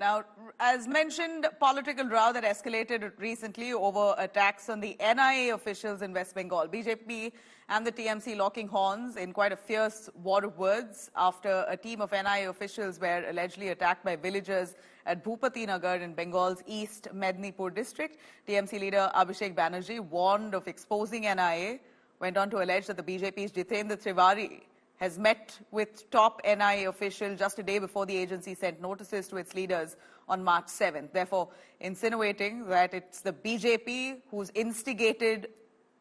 Now, as mentioned, political row that escalated recently over attacks on the NIA officials in West Bengal. BJP and the TMC locking horns in quite a fierce war of words after a team of NIA officials were allegedly attacked by villagers at Bhupati Nagar in Bengal's East Mednipur district. TMC leader Abhishek Banerjee warned of exposing NIA, went on to allege that the BJP's Jitendra Tiwari has met with top NIA official just a day before the agency sent notices to its leaders on March 7th, therefore insinuating that it's the BJP who's instigated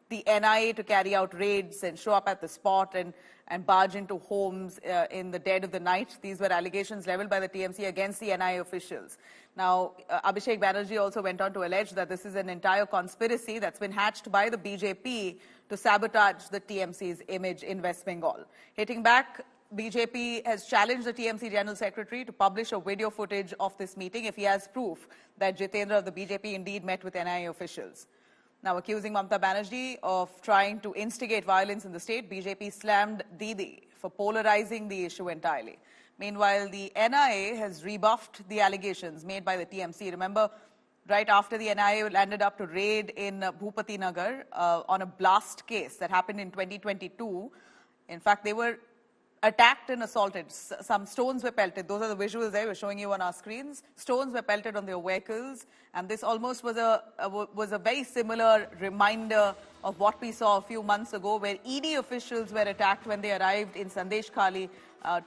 the NIA to carry out raids and show up at the spot and barge into homes in the dead of the night. These were allegations leveled by the TMC against the NIA officials. Now, Abhishek Banerjee also went on to allege that this is an entire conspiracy that's been hatched by the BJP to sabotage the TMC's image in West Bengal. Hitting back, BJP has challenged the TMC General Secretary to publish a video footage of this meeting if he has proof that Jitendra of the BJP indeed met with NIA officials. Now, accusing Mamata Banerjee of trying to instigate violence in the state, BJP slammed Didi for polarizing the issue entirely. Meanwhile, the NIA has rebuffed the allegations made by the TMC. Remember, right after the NIA landed up to raid in Bhupati Nagar on a blast case that happened in 2022. In fact, they were attacked and assaulted. Some stones were pelted. Those are the visuals there we're showing you on our screens. Stones were pelted on their vehicles, and this almost was a very similar reminder of what we saw a few months ago, where ED officials were attacked when they arrived in Sandesh Khali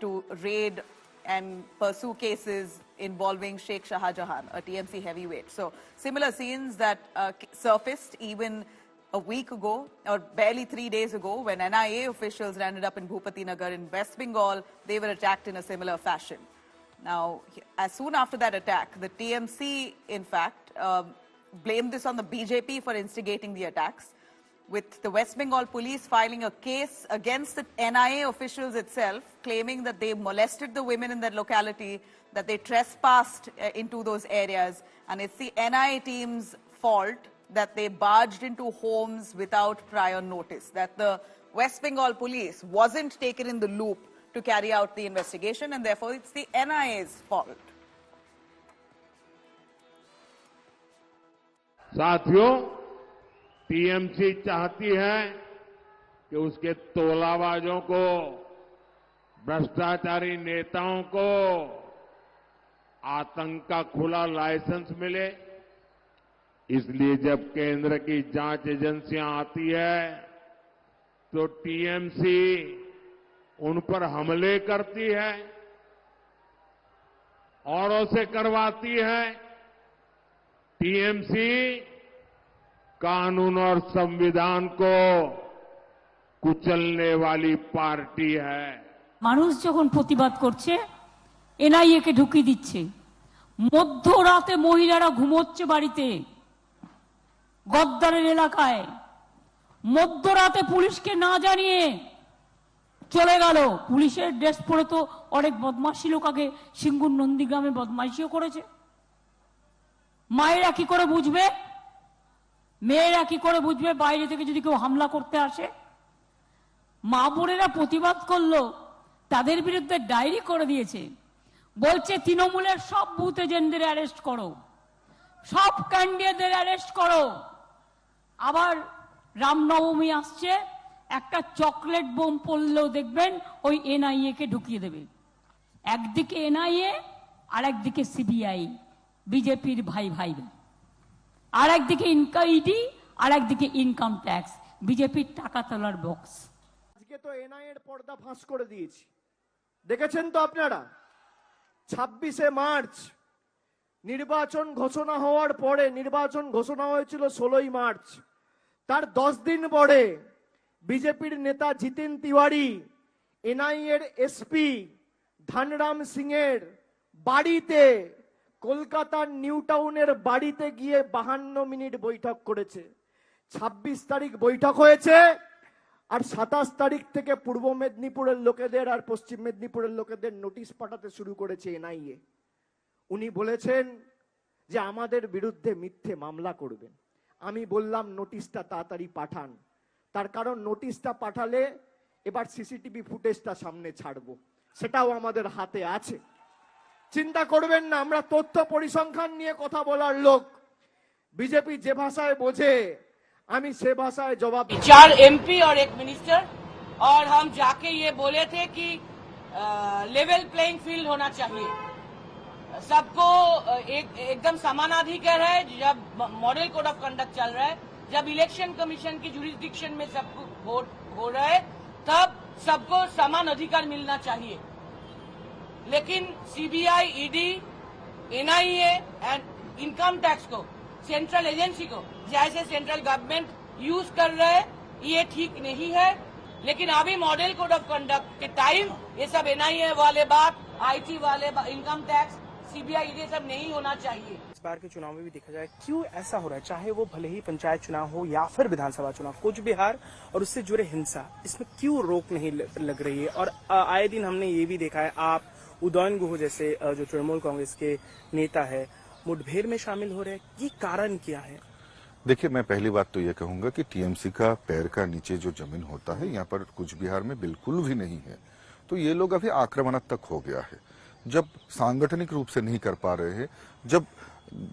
to raid and pursue cases involving Sheikh Shahjahan, a TMC heavyweight. So similar scenes that surfaced even a week ago, or barely 3 days ago, when NIA officials landed up in Bhupati Nagar in West Bengal. They were attacked in a similar fashion. Now, as soon after that attack, the TMC, in fact, blamed this on the BJP for instigating the attacks, with the West Bengal police filing a case against the NIA officials itself, claiming that they molested the women in that locality, that they trespassed into those areas, and it's the NIA team's fault that they barged into homes without prior notice, that the West Bengal police wasn't taken in the loop to carry out the investigation, and therefore it's the NIA's fault. साथियों, TMC चाहती है कि उसके तोलाबाजों को, भ्रष्टाचारी नेताओं को आतंक का खुला लाइसेंस मिले। इसलिए जब केंद्र की जांच एजेंसियां आती है तो टीएमसी उन पर हमले करती है, औरों से करवाती है। टीएमसी कानून और संविधान को कुचलने वाली पार्टी है। মানুষ যখন প্রতিবাদ করছে এনআইএ কে ঢুকিয়ে দিচ্ছে, মধ্যরাতে মহিলারা ঘুমোচ্ছে বাড়িতে, গদ্দারের এলাকায় মধ্যরাতে পুলিশকে না জানিয়ে চলে গেল। পুলিশের ড্রেস পরে তো অনেক বদমাশি লোক আগে সিঙ্গুর নন্দীগ্রামে বদমাশিও করেছে। মায়েরা কি করে বুঝবে, মেয়েরা কি করে বুঝবে বাইরে থেকে যদি কেউ হামলা করতে আসে? মা বোনেরা প্রতিবাদ করলো, তাদের বিরুদ্ধে ডায়েরি করে দিয়েছে, বলছে তৃণমূলের সব বুথ এজেন্টদের অ্যারেস্ট করো, সব ক্যান্ডিডেটদের অ্যারেস্ট করো। আবার রামনবমী আসছে, একটা চকলেট বোম পড়লেও দেখবেন ওই এনআইএ কে ঢুকিয়ে দেবে। একদিকে এনআইএ আর একদিকে সিবিআই, বিজেপির ভাই ভাই, আর একদিকে ইডি আর একদিকে ইনকাম ট্যাক্স, বিজেপির টাকা তোলার বক্স। আজকে তো এনআইএ এর পর্দা ফাঁস করে দিয়েছি, দেখেছেন তো আপনারা। 26শে মার্চ নির্বাচন ঘোষণা হওয়ার পরে, নির্বাচন ঘোষণা হয়েছিল 16ই মার্চ, তার 10 দিন পরে বিজেপির নেতা জিতেন তিওয়ারি এনআইএ এর এসপি ধনরাম সিং এর বাড়িতে, কলকাতার নিউ টাউনের বাড়িতে গিয়ে 52 মিনিট বৈঠক করেছে। 26 তারিখ বৈঠক হয়েছে, আর 27 তারিখ থেকে পূর্ব মেদিনীপুরের লোকেদের আর পশ্চিম মেদিনীপুরের লোকেদের নোটিশ পাঠাতে শুরু করেছে এনআইএ। উনি বলেছেন যে আমাদের বিরুদ্ধে মিথ্যে মামলা করবেন। আমি বললাম নোটিশটা তাড়াতাড়ি পাঠান, তার কারণ নোটিশটা পাঠালে এবার সিসিটিভি ফুটেজটা সামনে ছাড়বো, সেটাও আমাদের হাতে আছে। চিন্তা করবেন না, আমরা তথ্য পরিসংখ্যান নিয়ে কথা বলার লোক। বিজেপি যে ভাষায় বোঝে আমি সে ভাষায় জবাব দিই। 4 MP और 1 मिनिस्टर, और हम जाके ये बोले थे कि लेवल प्लेइंग फील्ड होना चाहिए, सबको एकदम समानाधिकार है। जब मॉडल कोड ऑफ कंडक्ट चल रहा है, जब इलेक्शन कमीशन की जुरिस्डिक्शन में सबको वोट हो रहा है, तब सबको समान अधिकार मिलना चाहिए। लेकिन CBI, ED, NIA and income tax को, सेंट्रल एजेंसी को जैसे सेंट्रल गवर्नमेंट यूज कर रहा है, ये ठीक नहीं है। लेकिन अभी मॉडल कोड ऑफ कंडक्ट के टाइम ये सब NIA वाले बात, IT वाले इनकम टैक्स, CBI, ये सब नहीं होना चाहिए। इस बार के चुनाव में भी देखा जाए क्यों ऐसा हो रहा है, चाहे वो भले ही पंचायत चुनाव हो या फिर विधानसभा चुनाव, कुछ बिहार और उससे जुड़े हिंसा, इसमें क्यों रोक नहीं लग रही है? और आए दिन हमने ये भी देखा है, आप उदयन गुह जैसे जो तृणमूल कांग्रेस के नेता है मुठभेड़ में शामिल हो रहे हैं, ये कारण क्या है? देखिए, मैं पहली बात तो ये कहूंगा कि टीएमसी का पैर का नीचे जो जमीन होता है यहाँ पर कुछ बिहार में बिल्कुल भी नहीं है। तो ये लोग अभी आक्रामणात्मक हो गया है। जब सांगठनिक रूप से नहीं कर पा रहे हैं, जब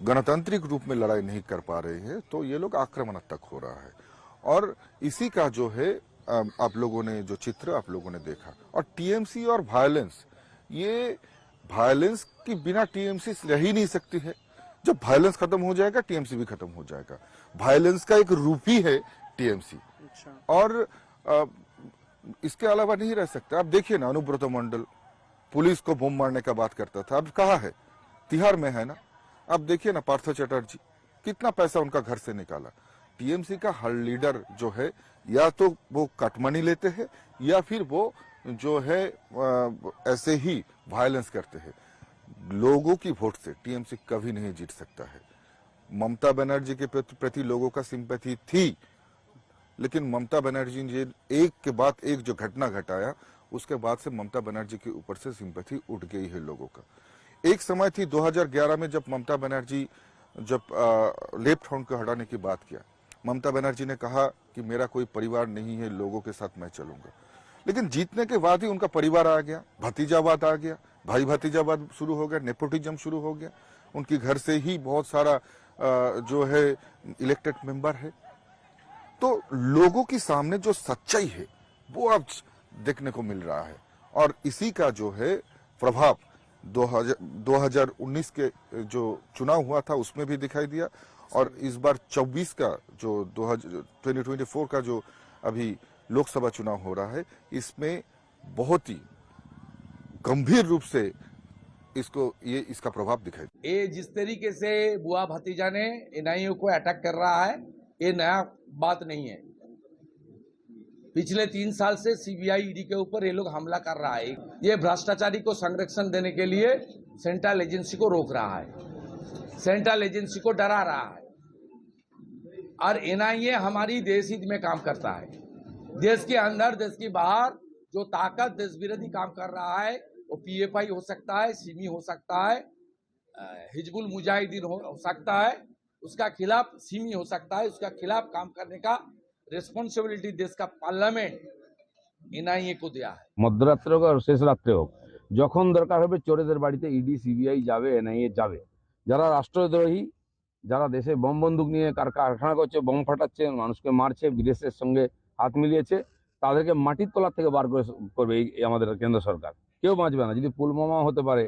गणतांत्रिक रूप में लड़ाई नहीं कर पा रहे हैं, तो ये लोग आक्रामणात्मक हो रहा है। और इसी का जो है आप लोगों ने जो चित्र आप लोगों ने देखा। और टीएमसी और वायलेंस, ये वायलेंस की बिना टीएमसी रह ही नहीं सकती है। जब वायलेंस खत्म हो जाएगा, टीएमसी भी खत्म हो जाएगा। वायलेंस का एक रूप ही है टीएमसी। और इसके अलावा नहीं रह सकता। आप देखिए ना, अनुब्रत मंडल पुलिस को बम मारने का बात करता था, अब कहाँ है? तिहाड़ में है ना। अब देखिए ना, पार्थ चटर्जी, कितना पैसा उनका घर से निकाला। टीएमसी का हर लीडर जो है, या तो वो कटमनी लेते हैं या फिर वो जो है ऐसे ही वायलेंस करते हैं। लोगों की वोट से टीएमसी कभी नहीं जीत सकता है। ममता बनर्जी के प्रति लोगों का सिंपैथी थी, लेकिन ममता बनर्जी ने एक के बाद एक जो घटना घटाया, उसके बाद से ममता बनर्जी के ऊपर से सिंपैथी उठ गई है लोगों का। एक समय थी 2011 में, जब ममता बनर्जी लेफ्ट हैंड को हटाने की बात किया, ममता बनर्जी ने कहा कि मेरा कोई परिवार नहीं है, लोगों के साथ मैं चलूंगा। लेकिन जीतने के बाद ही उनका परिवार आ गया, भतीजावाद आ गया, भाई भतीजावाद शुरू हो गया, नेपोटिज्म शुरू हो गया। उनकी घर से ही बहुत सारा जो है इलेक्टेड मेंबर है। तो लोगों के सामने जो सच्चाई है वो अब देखने को मिल रहा है। और इसी का जो है प्रभाव 2019 के जो चुनाव हुआ था उसमें भी दिखाई दिया। और इस बार 24 का जो 2024 का जो अभी लोकसभा चुनाव हो रहा है, इसमें बहुत ही गंभीर रूप से इसका प्रभाव दिखाई। ये जिस तरीके से बुआ भतीजा ने NIA को अटैक कर रहा है, ये नया बात नहीं है। पिछले 3 साल से CBI, ED के ऊपर ये लोग हमला कर रहा है। ये भ्रष्टाचारी को संरक्षण देने के लिए सेंट्रल एजेंसी को रोक रहा है, सेंट्रल एजेंसी को डरा रहा है। और NIA हमारी देश हित में काम करता है। देश के अंदर, देश के बाहर जो ताकत देश विरोधी काम कर रहा है, वो PFI हो सकता है, सिमी हो सकता है, हिजबुल मुजाहिदीन हो सकता है, उसका खिलाफ सिमी हो सकता है, उसका खिलाफ काम करने का রেসপন্সিবিলিটি দেশ का পার্লামেন্ট NIA को দেয়া है। মধ্যরাত্রে হোক আর শেষ রাত্রে হোক, যখন দরকার হবে চোরেদের বাড়িতে ED, CBI যাবে, NIA যাবে। যারা রাষ্ট্রদ্রোহী, যারা দেশে বম বন্দুক নিয়ে কারখানা করছে, বম ফাটাচ্ছে, মানুষকে মারছে, বিদেশের সঙ্গে হাত মিলিয়েছে, তাদেরকে মাটির তলা থেকে বার করবে এই আমাদের কেন্দ্র সরকার। কেউ বাঁচবে না। যদি পুলওয়ামা হতে পারে,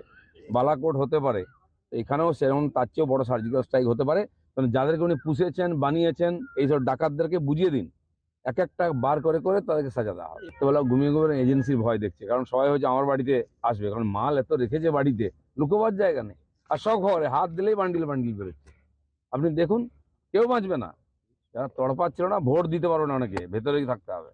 বালাকোট হতে পারে, এখানেও সেরকম তার চেয়েও বড় সার্জিক্যাল স্ট্রাইক হতে পারে। যাদেরকে উনি পুষেছেন, বানিয়েছেন, এইসব ডাকাতদেরকে বুঝিয়ে দিন, এক একটা বার করে করে তাদেরকে সাজা দেওয়া হবে। তো বলা ঘুমিয়ে ঘুমিয়ে এজেন্সির ভয় দেখছে, কারণ সবাই হচ্ছে আমার বাড়িতে আসবে, কারণ মাল এত রেখেছে বাড়িতে, লুকোবার জায়গা নেই। আর সব খবরে হাত দিলেই বান্ডিল বান্ডিল বেরোচ্ছে। আপনি দেখুন, কেউ বাঁচবে না। যারা তড়পাচ্ছিল না, ভোট দিতে পারবে না, অনেকে ভেতরেই থাকতে হবে।